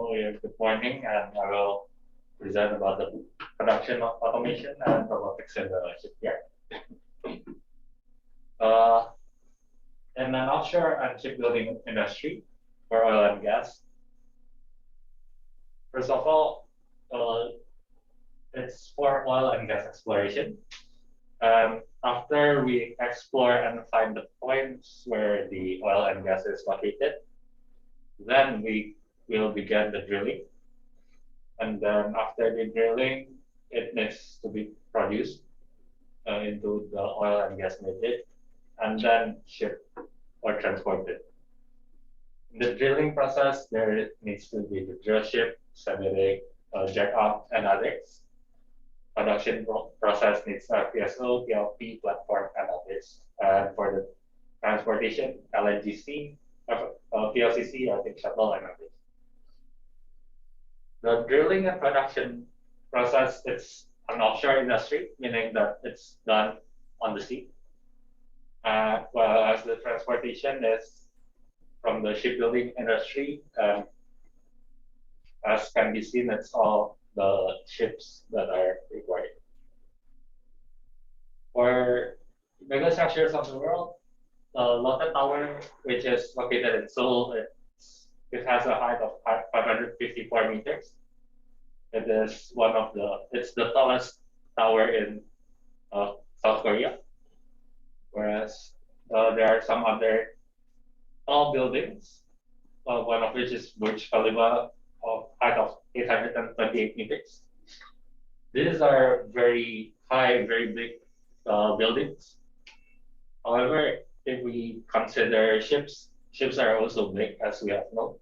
Good morning, and I will present about the production of automation and robotics in the shipyard. Uh, in an offshore and shipbuilding industry for oil and gas, first of all, it's for oil and gas exploration. After we explore and find the points where the oil and gas is located, then we will begin the drilling. And then after the drilling, it needs to be produced into the oil and gas needed, and then shipped or transported. In the drilling process, there needs to be the drill ship, semi-rig, jack up, and others. Production process needs FPSO, PLP, platform, and others. And for the transportation, LNGC, PLCC, I think shuttle, and others. The drilling and production process is an offshore industry, meaning that it's done on the sea. Whereas the transportation is from the shipbuilding industry. As can be seen, it's all the ships that are required. For mega structures of the world, the Lotte Tower, which is located in Seoul, it has a height of 554 meters. It's the tallest tower in South Korea. Whereas there are some other tall buildings, one of which is Burj Khalifa of height of 828 meters. These are very high, very big buildings. However, if we consider ships are also big, as we have known.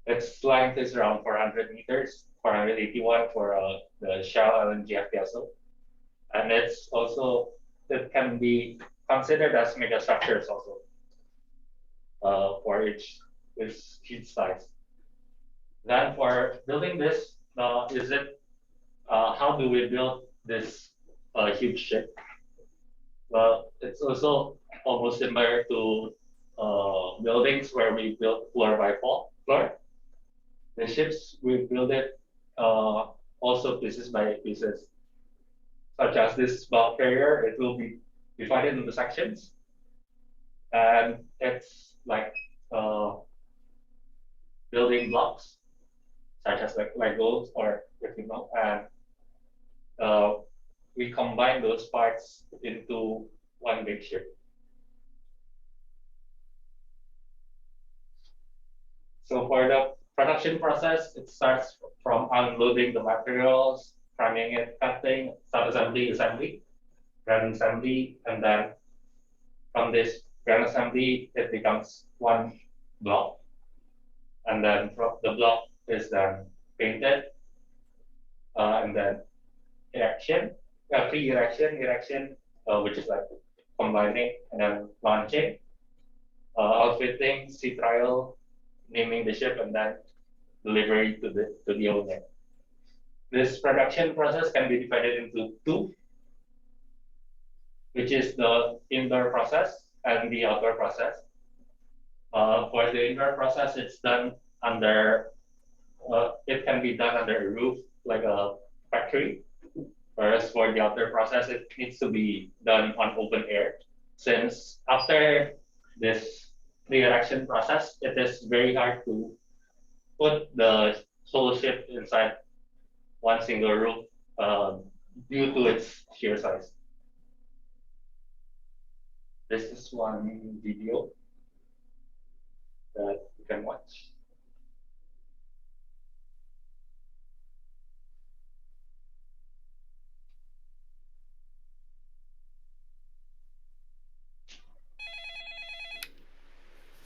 Its length is around 400 meters, 481 for the Shell LNG FPSO. And it can be considered as megastructures also for its huge size. Then for building this, how do we build this huge ship? Well, it's also almost similar to buildings where we build floor by floor. The ships, we build it also pieces by pieces, such as this bulk carrier. It will be divided into sections, and it's like building blocks, such as like Legos or and we combine those parts into one big ship. So for the production process, it starts from unloading the materials, priming it, cutting, sub-assembly, grand assembly, and then from this grand assembly, it becomes one block. And then the block is then painted, and then pre-erection, which is like combining, and then launching, outfitting, sea trial, naming the ship, and then delivery to the owner. This production process can be divided into two, which is the indoor process and the outdoor process. For the indoor process, it's done under, it can be done under a roof, like a factory. Whereas for the outdoor process, it needs to be done on open air. Since after this pre-erection process, it is very hard to put the whole ship inside one single roof due to its sheer size. This is one video that you can watch.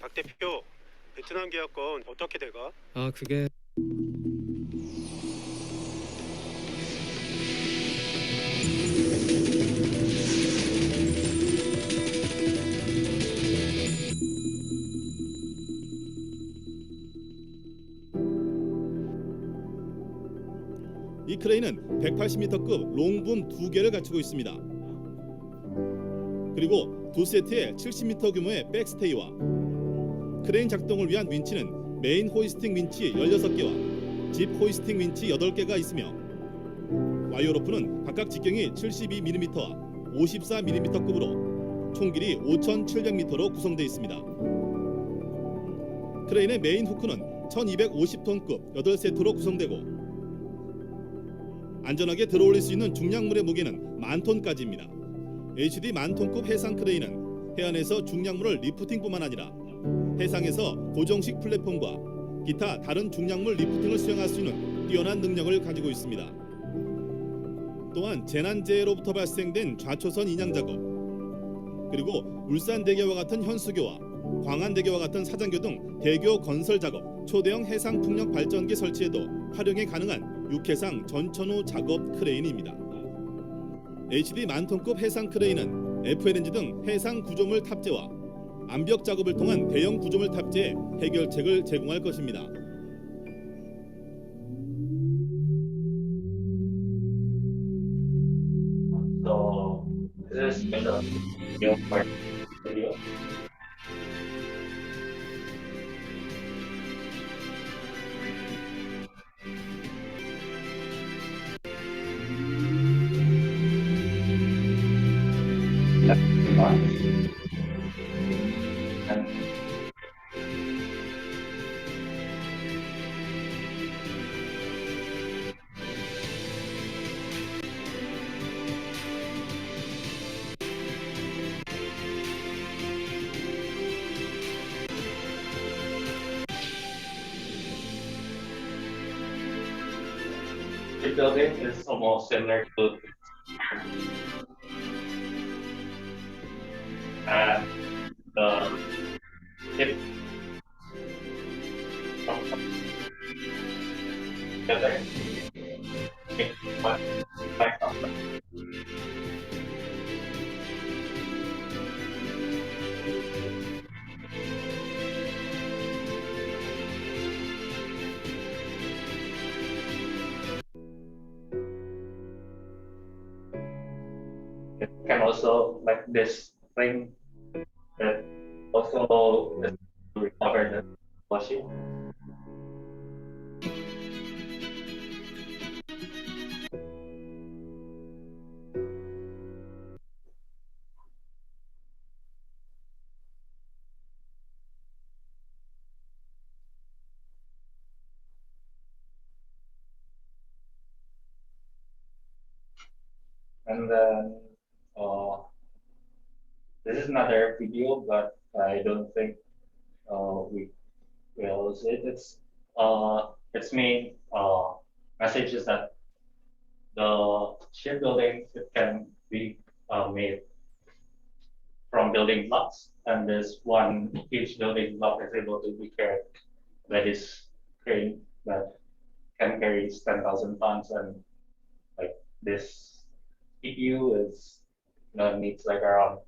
박 대표, 베트남 계약권 어떻게 돼가? 그게 이 크레인은 180m급 롱붐 2개를 갖추고 있습니다. 그리고 두 세트의 70m 규모의 백스테이와 크레인 작동을 위한 윈치는 메인 호이스팅 윈치 16개와 집 호이스팅 윈치 8개가 있으며 와이어로프는 각각 직경이 72mm와 54mm급으로 총 길이 5,700m로 구성되어 있습니다. 크레인의 메인 후크는 1250톤급 8세트로 구성되고 안전하게 들어올릴 수 있는 중량물의 무게는 10,000톤까지입니다. HD 10,000톤급 해상 크레인은 해안에서 중량물을 리프팅뿐만 아니라 해상에서 고정식 플랫폼과 기타 다른 중량물 리프팅을 수행할 수 있는 뛰어난 능력을 가지고 있습니다. 또한 재난재해로부터 발생된 좌초선 인양 작업, 그리고 울산대교와 같은 현수교와 광안대교와 같은 사장교 등 대교 건설 작업, 초대형 해상 풍력 발전기 설치에도 활용이 가능한 육해상 전천후 작업 크레인입니다. HD 10,000톤급 해상 크레인은 FLNG 등 해상 구조물 탑재와 암벽 작업을 통한 대형 구조물 탑재에 해결책을 제공할 것입니다. So this is the new part video. The building is almost similar to and the ship together. It can also like this thing that also is to recover the washing. And then this is another video, but I don't think we will use it. Its main message is that the shipbuilding it can be made from building blocks, and this one huge building block is able to be carried by this crane that can carry 10,000 tons, and like this CPU is needs like around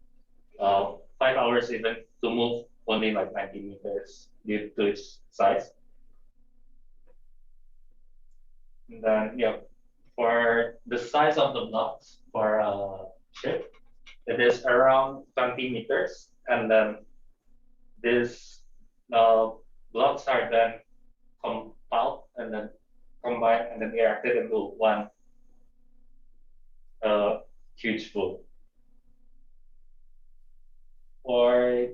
5 hours even to move only like 90 meters due to its size. And then yeah, for the size of the blocks for a ship, it is around 20 meters, and then these blocks are then compiled and then combined and then erected into one huge boat. For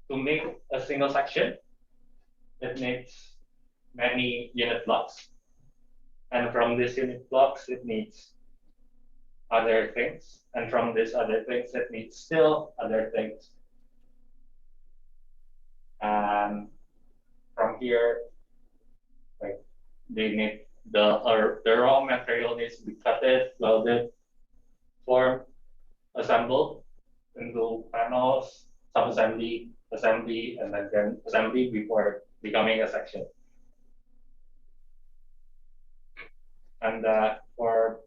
to make a single section, it needs many unit blocks, and from these unit blocks, it needs other things, and from these other things, it needs still other things. And from here, like they need the raw material needs to be cutted, welded, formed, assembled into panels, sub-assembly, assembly, and then assembly before becoming a section. And for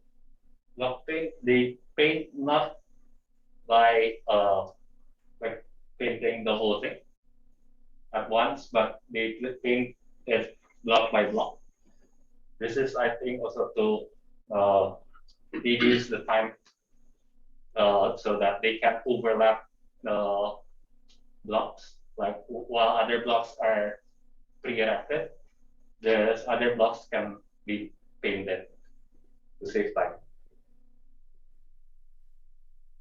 block paint, they paint not by like painting the whole thing at once, but they paint it block by block. This is, I think, also to reduce the time so that they can overlap the blocks. Like while other blocks are pre-erected, the other blocks can be painted to save time.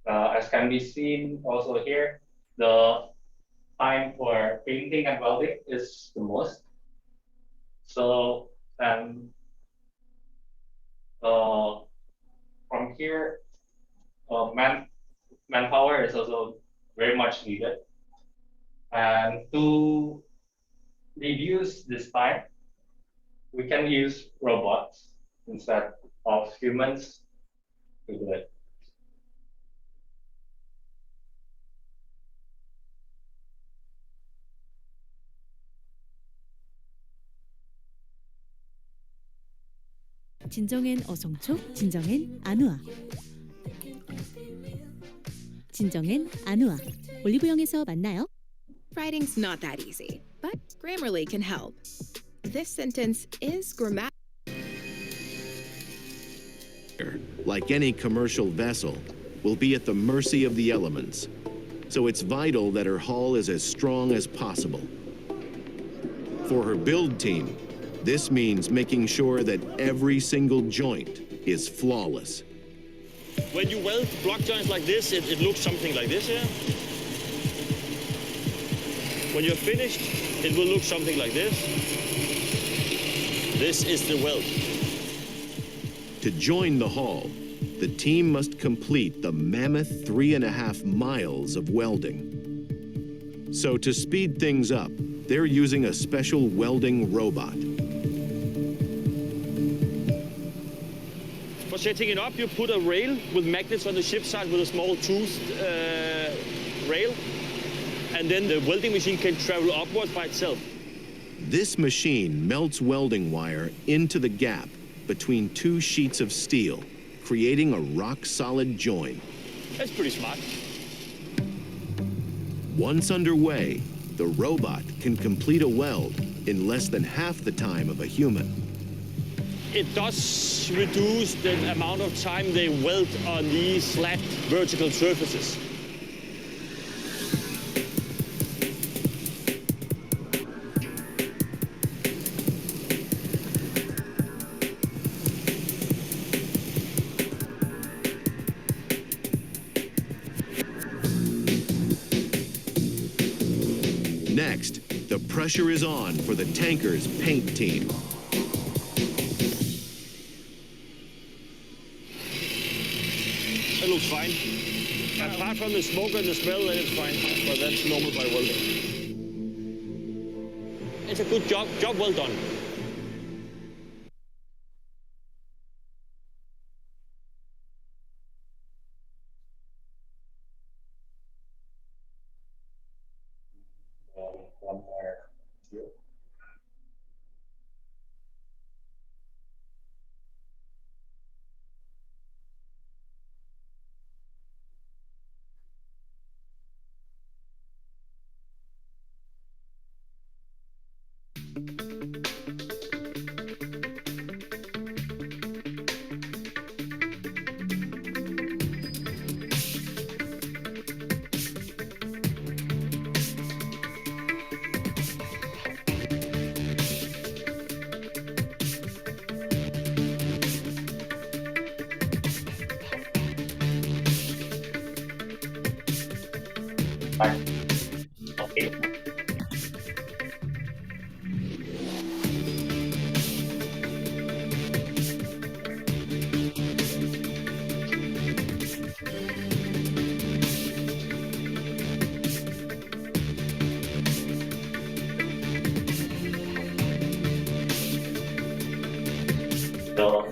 As can be seen also here, the time for painting and welding is the most. So, and from here, manpower is also very much needed. And to reduce this time, we can use robots instead of humans to do it. 진정엔 어성초, 진정엔 안우아. 진정엔 안우아. 올리브영에서 만나요. Writing's not that easy, but Grammarly can help. This sentence is grammatical. Like any commercial vessel, will be at the mercy of the elements. So it's vital that her hull is as strong as possible. For her build team, this means making sure that every single joint is flawless. When you weld block joints like this, it looks something like this here. When you're finished, it will look something like this. This is the weld. To join the hull, the team must complete the mammoth 3.5 miles of welding. So to speed things up, they're using a special welding robot. For setting it up, you put a rail with magnets on the ship side with a small toothed rail, and then the welding machine can travel upwards by itself. This machine melts welding wire into the gap between two sheets of steel, creating a rock-solid join. That's pretty smart. Once underway, the robot can complete a weld in less than half the time of a human. It does reduce the amount of time they weld on these flat vertical surfaces. Next, the pressure is on for the tanker's paint team. It looks fine. Apart from the smoke and the smell, then it's fine. But that's normal by welding. It's a good job. Job well done. One more here. Fine. Okay. So,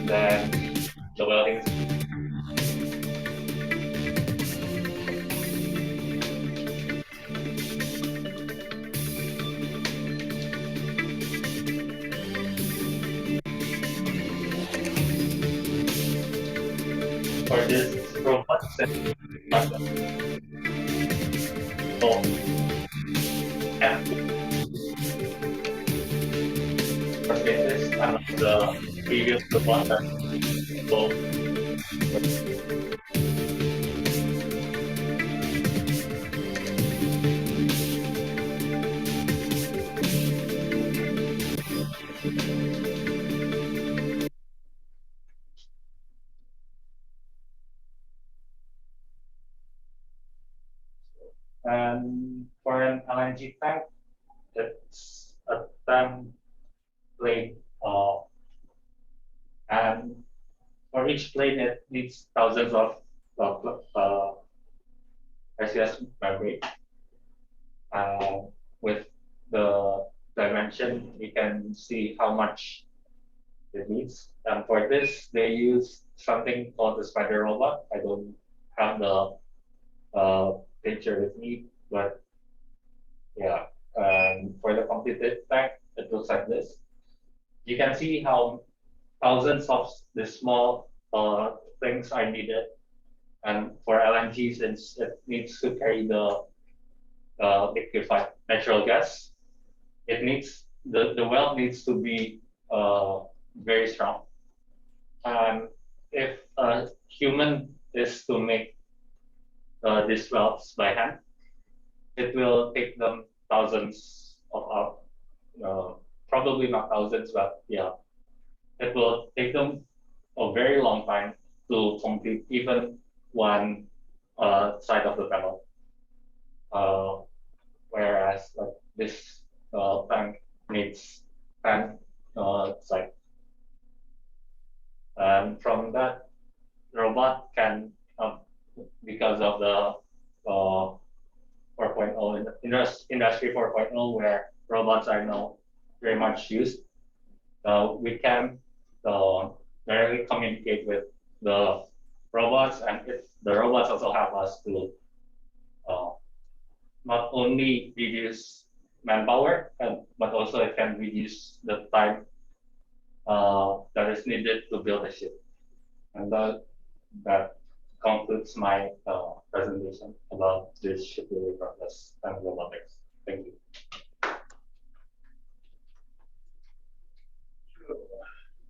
then the welding is for this robot set. So, yeah. For this and the previous robot that so And for an LNG tank, it's a template, and for each plane, it needs thousands of SES membrane. With the dimension, we can see how much it needs. And for this, they use something called the spider robot. I don't have the picture with me, but yeah. For the completed tank, it looks like this. You can see how thousands of the small things are needed. And for LNG, since it needs to carry the liquefied natural gas, it needs the weld needs to be very strong. And if a human is to make these welds by hand, it will take them thousands of hours. Probably not thousands, but yeah, it will take them a very long time to complete even one side of the panel. Whereas like this tank needs 10 sides. And from that, robot can, because of the 4.0 industry 4.0, where robots are now very much used, we can directly communicate with the robots, and the robots also help us to not only reduce manpower, but also it can reduce the time that is needed to build a ship. And that concludes my presentation about this shipbuilding process and robotics.